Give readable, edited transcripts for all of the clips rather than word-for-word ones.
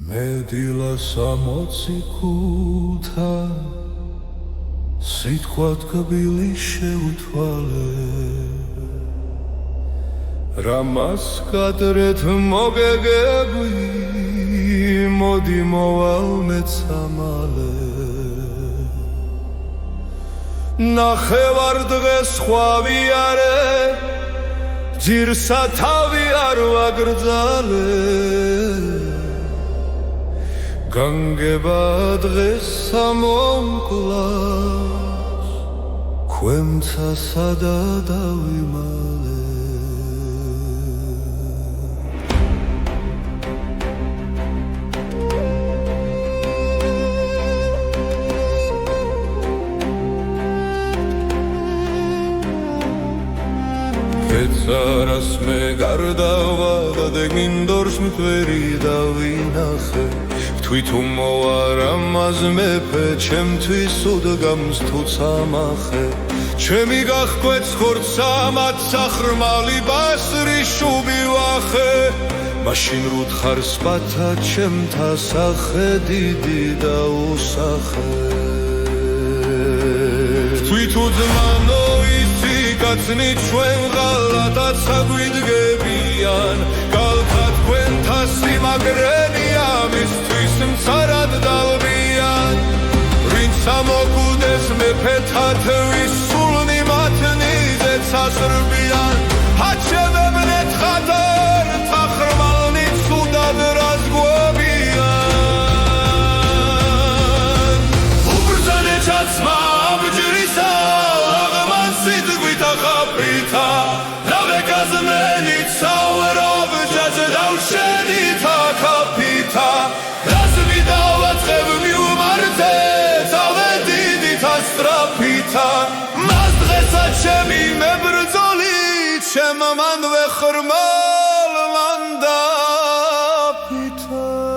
მედილა 60 კუთა სიტყვა თბილი შეუთვალე რამას კადრეთ მოგეგები მოდი მოვალ მეცამალე ნახევარ დღეს ხვავი არე ძირსა თავი არ ვაგრძალე განგება დღეს სამომკლავს ქვემცა სადა დავიმალე ეცარას მე გარდავა და მინდორს მთვერი დავინახე თვით უმოვარ ამას მეფე ჩემთვის უდგამს თუ წამახე ჩემი გახკვეც ხორცა მათ სახრმალი ბასრი შუბი ვახე მაშინ რუთხარ სპათა ჩემთა სახე დიდი და უსახე თვით უძმანო კაცნი ჩვენ ღალატად საგვიდგებიან გალთა თქვენთა სიმაგრენია მისთვის მცარად დავბიან ვინც ამოკვდეს მეფეთათვის სულნი მათნიზე წასრბიან ჰაჩებებნეთ ხადარ თახრმალნი ცუდად რაზგვობიან უბრძანე ჩაცმა აბჯრისა Kapita, nave kazmenit saurov jazdav shenita kapita, razvidavat khevmi umarte, zavedidi tastrapita, mazdresa chemi mebrzoli, chemaman ve khurmal manda pita.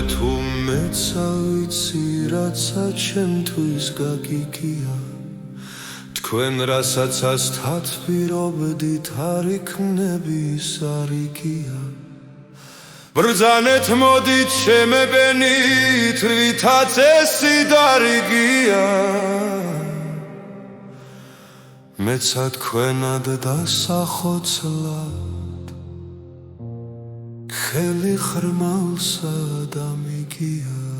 თუ მეცავიცი რაცა ჩემთვის გაგიგია თქვენ რასაც ასთად პირობდით არ იქნების არ იგია ბრძანეთ მოდით შემებენით ვითაც ესი დარიგია მეცა თქვენად დასახოცლად ხელი ხრმალსა დამიგია